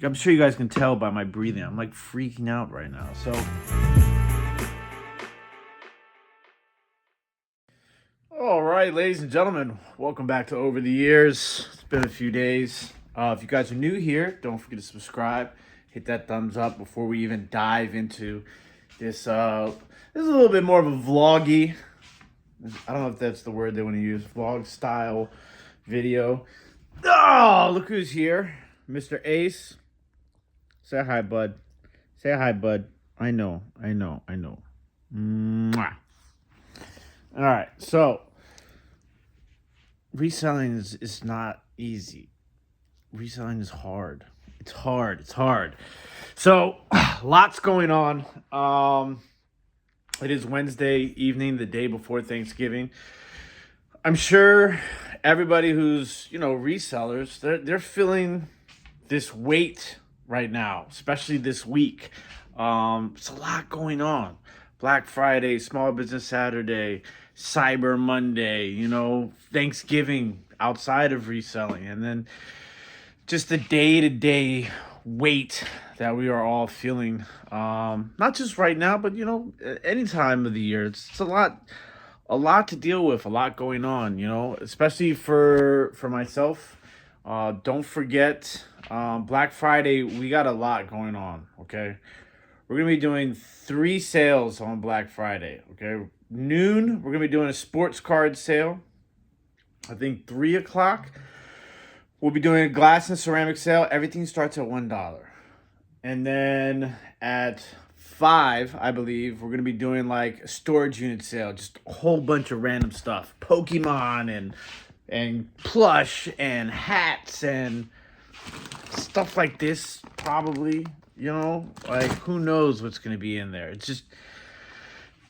I'm sure you guys can tell by my breathing. I'm like freaking out right now. So, all right, ladies and gentlemen, welcome back to Over the Years. It's been a few days. If you guys are new here, don't forget to subscribe. Hit that thumbs up before we even dive into this. This is a little bit more of a vloggy. I don't know if that's the word they want to use. Vlog style video. Oh, look who's here, Mr. Ace. Say hi, bud. Say hi, bud. I know. Mwah. All right, so reselling is not easy. Reselling is hard. It's hard. So, lots going on. It is Wednesday evening, the day before Thanksgiving. I'm sure everybody who's, resellers, they're feeling this weight right now, especially this week. It's a lot going on. Black Friday, Small Business Saturday, Cyber Monday, Thanksgiving outside of reselling, and then just the day-to-day weight that we are all feeling. Not just right now, but any time of the year. It's a lot to deal with, a lot going on, especially for myself. Don't forget, Black Friday, we got a lot going on, okay? We're going to be doing 3 sales on Black Friday, okay? Noon, we're going to be doing a sports card sale. I think 3 o'clock, we'll be doing a glass and ceramic sale. Everything starts at $1. And then at 5, I believe, we're going to be doing like a storage unit sale. Just a whole bunch of random stuff. Pokemon and plush and hats and stuff like this, probably. Like who knows what's going to be in there. It's just,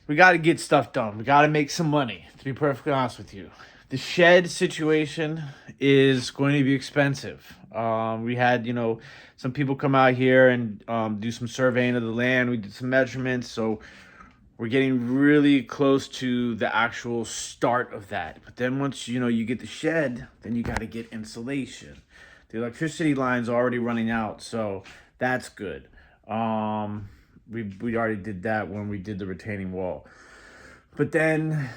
we got to get stuff done. We got to make some money, to be perfectly honest with you. The shed situation is going to be expensive. We had, some people come out here and do some surveying of the land. We did some measurements, so we're getting really close to the actual start of that. But then once, you get the shed, then you got to get insulation. The electricity line's already running out, so that's good. We already did that when we did the retaining wall. But then,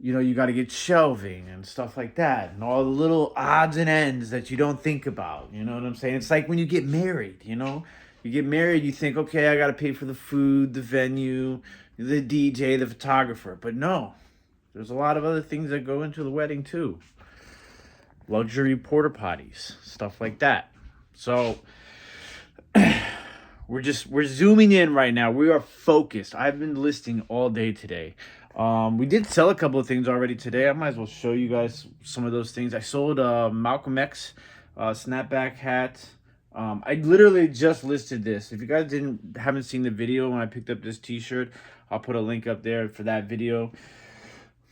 you got to get shelving and stuff like that, and all the little odds and ends that you don't think about. You know what I'm saying? It's like when you get married, You get married, you think, okay, I got to pay for the food, the venue, the DJ, the photographer. But no, there's a lot of other things that go into the wedding too. Luxury porta potties, stuff like that. So we're zooming in right now. We are focused. I've been listing all day today. We did sell a couple of things already today. I might as well show you guys some of those things. I sold a Malcolm X snapback hat. I literally just listed this. If you guys haven't seen the video when I picked up this t-shirt, I'll put a link up there for that video.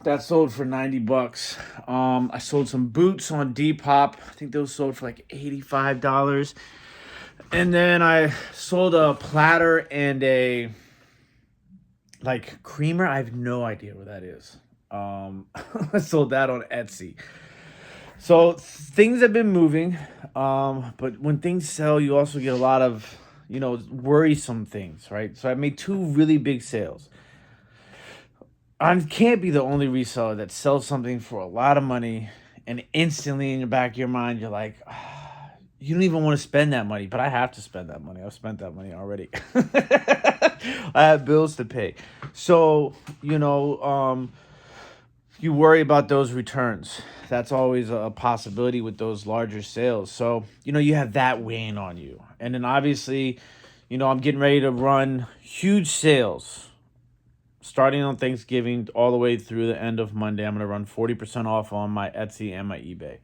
That sold for $90. I sold some boots on Depop. I think those sold for like $85. And then I sold a platter and a creamer. I have no idea what that is. I sold that on Etsy. So things have been moving. But when things sell, you also get a lot of, worrisome things, right? So I made 2 really big sales. I can't be the only reseller that sells something for a lot of money and instantly in the back of your mind, you're like, you don't even want to spend that money, but I have to spend that money. I've spent that money already. I have bills to pay. So, you worry about those returns. That's always a possibility with those larger sales. So, you have that weighing on you. And then obviously, I'm getting ready to run huge sales starting on Thanksgiving all the way through the end of Monday. I'm going to run 40% off on my Etsy and my eBay.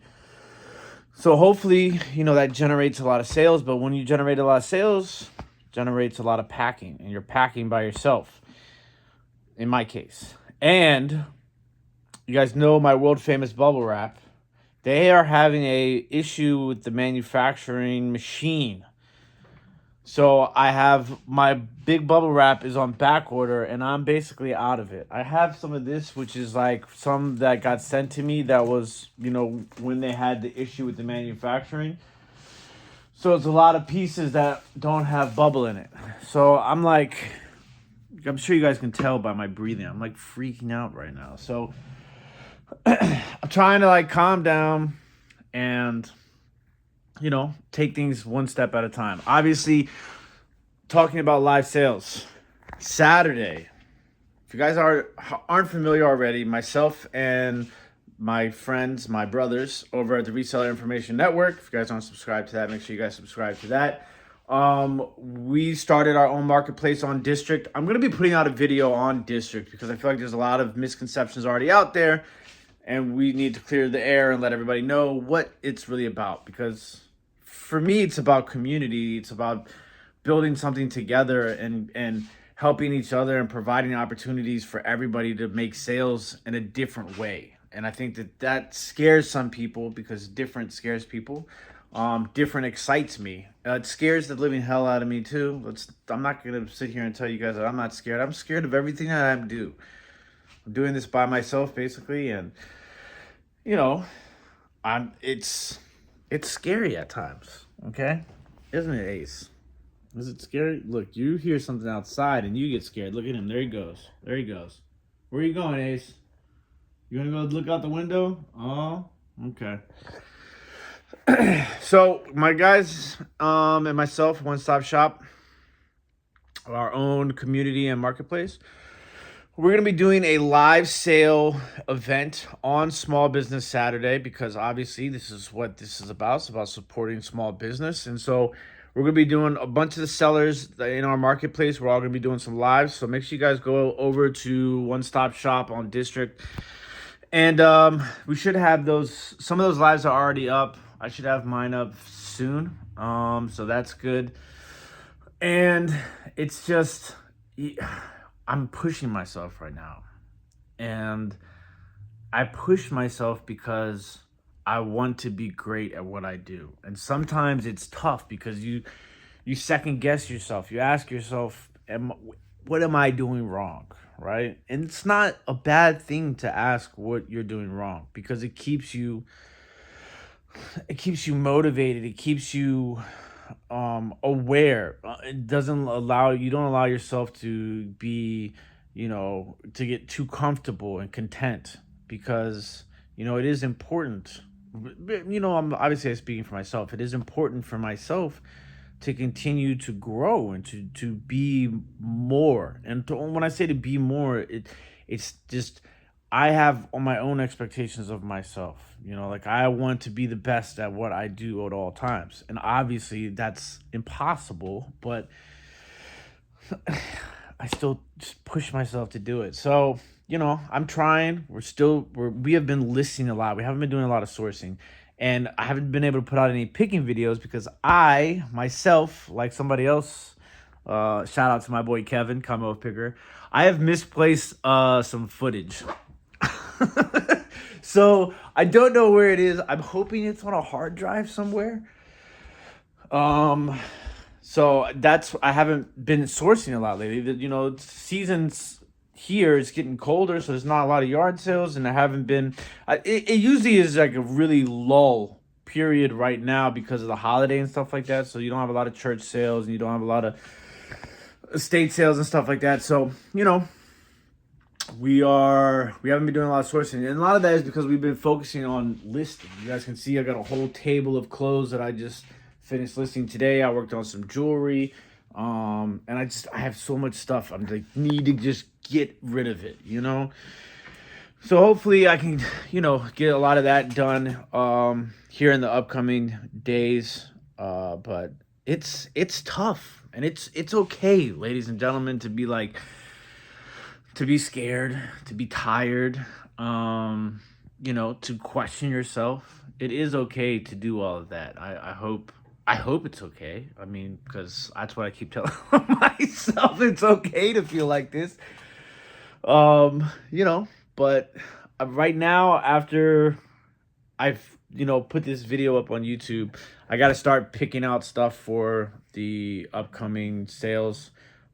So hopefully, that generates a lot of sales. But when you generate a lot of sales, it generates a lot of packing. And you're packing by yourself, in my case. And you guys know my world famous bubble wrap. They are having a issue with the manufacturing machine. So I have my big bubble wrap is on back order and I'm basically out of it. I have some of this, which is like some that got sent to me that was, when they had the issue with the manufacturing. So it's a lot of pieces that don't have bubble in it. So I'm like, I'm sure you guys can tell by my breathing, I'm like freaking out right now. So I'm trying to like calm down and, you know, take things one step at a time. Obviously, talking about live sales, Saturday. If you guys aren't familiar already, myself and my friends, my brothers over at the Reseller Information Network, if you guys aren't subscribed to that, make sure you guys subscribe to that. We started our own marketplace on District. I'm going to be putting out a video on District because I feel like there's a lot of misconceptions already out there, and we need to clear the air and let everybody know what it's really about. Because for me, it's about community. It's about building something together and helping each other and providing opportunities for everybody to make sales in a different way. And I think that scares some people because different scares people. Different excites me. It scares the living hell out of me too. I'm not going to sit here and tell you guys that I'm not scared. I'm scared of everything that I do. I'm doing this by myself basically. And, you know, it's scary at times. Okay. Isn't it, Ace? Is it scary? Look, you hear something outside and you get scared. Look at him. There he goes. There he goes. Where are you going, Ace? You want to go look out the window? Oh, okay. So my guys and myself, One Stop Shop, our own community and marketplace, we're going to be doing a live sale event on Small Business Saturday because obviously this is what this is about. It's about supporting small business. And so we're going to be doing a bunch of the sellers in our marketplace. We're all going to be doing some lives. So make sure you guys go over to One Stop Shop on District. And we should have those. Some of those lives are already up. I should have mine up soon. So that's good. And it's just, I'm pushing myself right now. And I push myself because I want to be great at what I do. And sometimes it's tough because you second guess yourself. You ask yourself, what am I doing wrong? Right? And it's not a bad thing to ask what you're doing wrong because it keeps you motivated. It keeps you aware. It doesn't allow you don't allow yourself to be, to get too comfortable and content because, it is important. I'm obviously speaking for myself. It is important for myself to continue to grow and to be more. And when I say to be more, it's just I have on my own expectations of myself. Like I want to be the best at what I do at all times. And obviously that's impossible, but I still just push myself to do it. So, I'm trying. We have been listening a lot. We haven't been doing a lot of sourcing. And I haven't been able to put out any picking videos because I, myself, like somebody else, shout out to my boy Kevin, Combo Picker, I have misplaced some footage. So I don't know where it is. I'm hoping it's on a hard drive somewhere. So I haven't been sourcing a lot lately. Seasons here it's getting colder, so there's not a lot of yard sales, and I haven't been. It usually is like a really lull period right now because of the holiday and stuff like that. So you don't have a lot of church sales, and you don't have a lot of estate sales and stuff like that. So we haven't been doing a lot of sourcing, and a lot of that is because we've been focusing on listing. You guys can see I got a whole table of clothes that I just finished listing today. I worked on some jewelry. And I have so much stuff. I'm like, need to just get rid of it, So hopefully I can, get a lot of that done, here in the upcoming days. But it's tough, and it's okay, ladies and gentlemen, to be scared, to be tired, to question yourself. It is okay to do all of that. I hope it's okay. I mean, because that's what I keep telling myself. It's okay to feel like this. But right now, after I've, put this video up on YouTube, I got to start picking out stuff for the upcoming sales.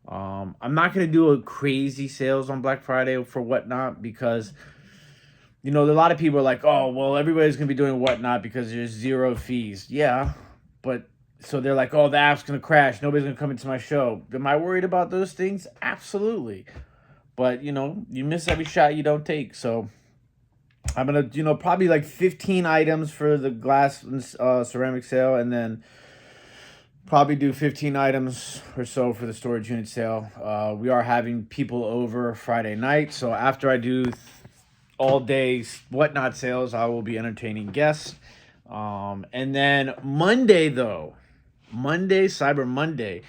I'm not going to do a crazy sales on Black Friday for Whatnot because, a lot of people are like, oh, well, everybody's going to be doing Whatnot because there's zero fees. Yeah. But So they're like, oh, the app's going to crash. Nobody's going to come into my show. Am I worried about those things? Absolutely. But, you miss every shot you don't take. So I'm going to, probably like 15 items for the glass and ceramic sale. And then probably do 15 items or so for the storage unit sale. We are having people over Friday night. So after I do all day whatnot sales, I will be entertaining guests. And then Monday, Cyber Monday,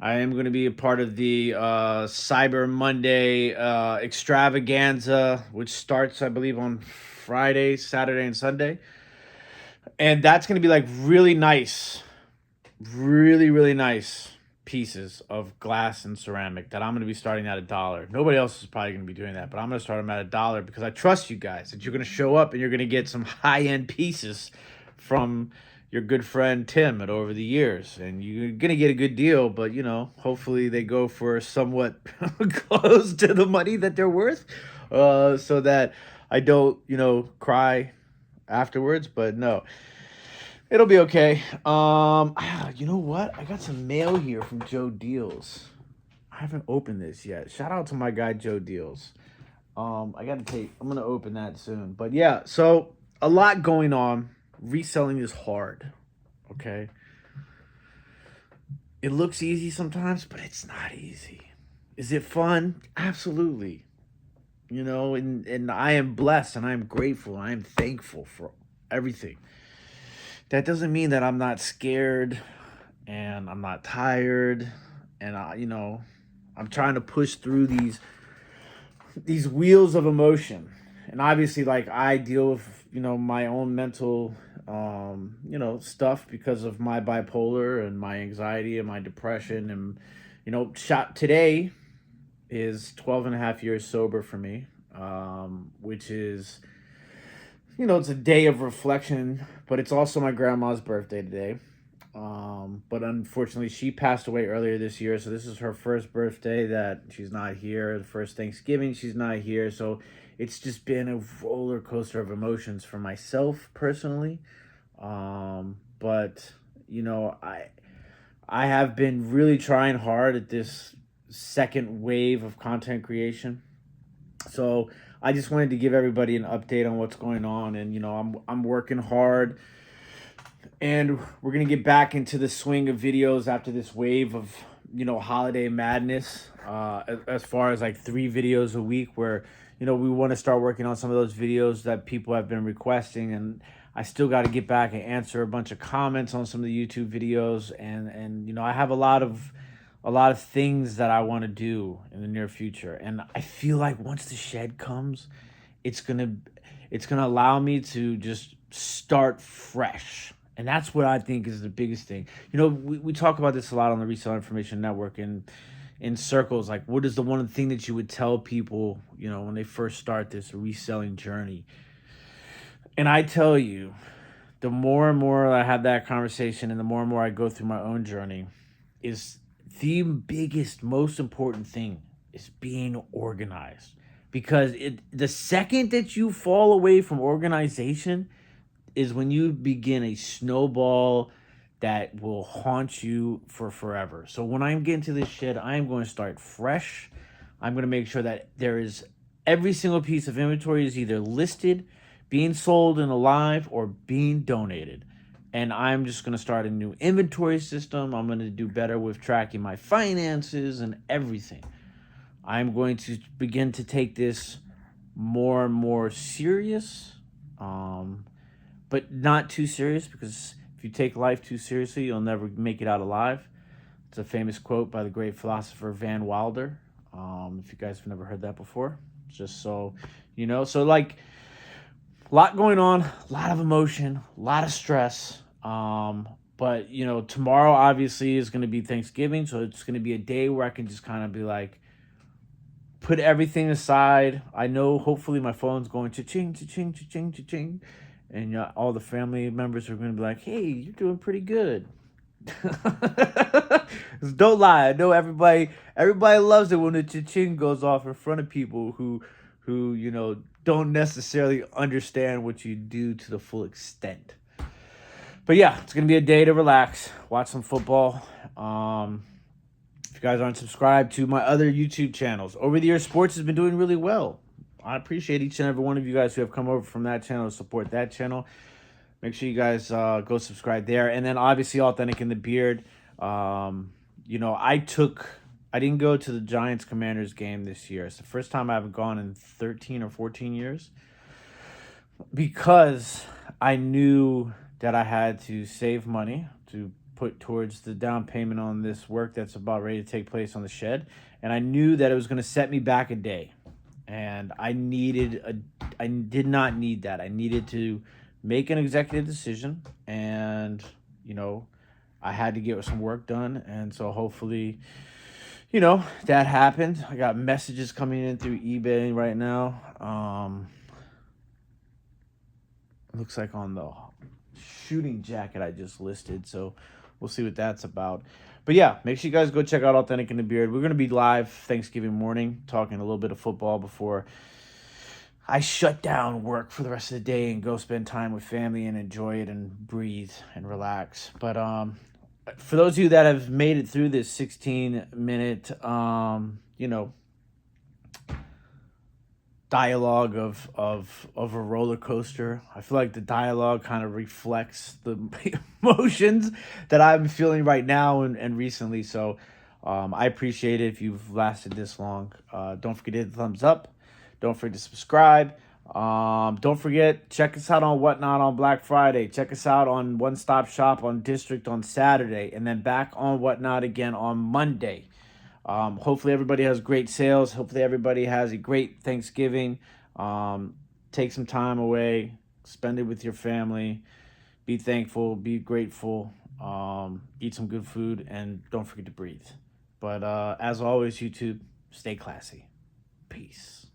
I am going to be a part of the Cyber Monday extravaganza, which starts, I believe, on Friday, Saturday, and Sunday. And that's going to be like really nice, really nice pieces of glass and ceramic that I'm going to be starting at $1. Nobody else is probably going to be doing that, but I'm going to start them at $1 because I trust you guys that you're going to show up and you're going to get some high-end pieces from your good friend Tim at Over the Years, and you're going to get a good deal, but hopefully they go for somewhat close to the money that they're worth, so that I don't cry afterwards. But no, it'll be okay. You know what? I got some mail here from Joe Deals. I haven't opened this yet. Shout out to my guy Joe Deals. I'm gonna open that soon. But yeah, so a lot going on. Reselling is hard. Okay. It looks easy sometimes, but it's not easy. Is it fun? Absolutely. And I am blessed and I am grateful. I am thankful for everything. That doesn't mean that I'm not scared and I'm not tired and I'm trying to push through these wheels of emotion. And obviously, like, I deal with my own mental stuff because of my bipolar and my anxiety and my depression. And shot today is 12 and a half years sober for me, which is it's a day of reflection, but it's also my grandma's birthday today. But unfortunately, she passed away earlier this year, so this is her first birthday that she's not here. The first Thanksgiving, she's not here. So it's just been a roller coaster of emotions for myself personally. But I have been really trying hard at this second wave of content creation. So I just wanted to give everybody an update on what's going on, and I'm working hard, and we're gonna get back into the swing of videos after this wave of holiday madness. As far as like 3 videos a week, where we want to start working on some of those videos that people have been requesting, and I still got to get back and answer a bunch of comments on some of the YouTube videos, and I have a lot of things that I want to do in the near future. And I feel like once the shed comes, it's gonna allow me to just start fresh. And that's what I think is the biggest thing. We talk about this a lot on the Resale Information Network and in circles. Like, what is the one thing that you would tell people, when they first start this reselling journey? And I tell you, the more and more I have that conversation and the more I go through my own journey, is the biggest, most important thing is being organized. Because the second that you fall away from organization is when you begin a snowball that will haunt you for forever. So when I'm getting to this shed, I'm going to start fresh. I'm going to make sure that there is every single piece of inventory is either listed, being sold and alive, or being donated. And I'm just going to start a new inventory system. I'm going to do better with tracking my finances and everything. I'm going to begin to take this more and more serious, but not too serious, because if you take life too seriously, you'll never make it out alive. It's a famous quote by the great philosopher Van Wilder. If you guys have never heard that before, just so so like, a lot going on, a lot of emotion, a lot of stress. But tomorrow obviously is going to be Thanksgiving, so it's going to be a day where I can just kind of be like, put everything aside. I know hopefully my phone's going cha-ching, cha-ching, cha-ching, cha-ching, and all the family members are going to be like, hey, you're doing pretty good. Don't lie. I know everybody loves it when the cha-ching goes off in front of people who don't necessarily understand what you do to the full extent. But yeah, it's going to be a day to relax, watch some football. If you guys aren't subscribed to my other YouTube channels, Over the Year Sports has been doing really well. I appreciate each and every one of you guys who have come over from that channel to support that channel. Make sure you guys go subscribe there. And then obviously Authentic in the Beard. You know, I didn't go to the Giants Commanders game this year. It's the first time I haven't gone in 13 or 14 years. Because I knew that I had to save money to put towards the down payment on this work that's about ready to take place on the shed. And I knew that it was going to set me back a day. And I did not need that. I needed to make an executive decision, and, you know, I had to get some work done. And so hopefully, you know, that happened. I got messages coming in through eBay right now. Looks like on the shooting jacket I just listed, so we'll see what that's about. But yeah, make sure you guys go check out Authentic in the Beard. We're going to be live Thanksgiving morning talking a little bit of football before I shut down work for the rest of the day and go spend time with family and enjoy it and breathe and relax. But for those of you that have made it through this 16-minute you know, dialogue of a roller coaster, I feel like the dialogue kind of reflects the emotions that I'm feeling right now and recently. So I appreciate it if you've lasted this long. Don't forget to hit the thumbs up. Don't forget to subscribe. Don't forget, check us out on Whatnot on Black Friday. Check us out on One Stop Shop on District on Saturday, and then back on Whatnot again on Monday. Hopefully everybody has great sales. Hopefully everybody has a great Thanksgiving. Take some time away. Spend it with your family. Be thankful. Be grateful. Eat some good food. And don't forget to breathe. But as always, YouTube, stay classy. Peace.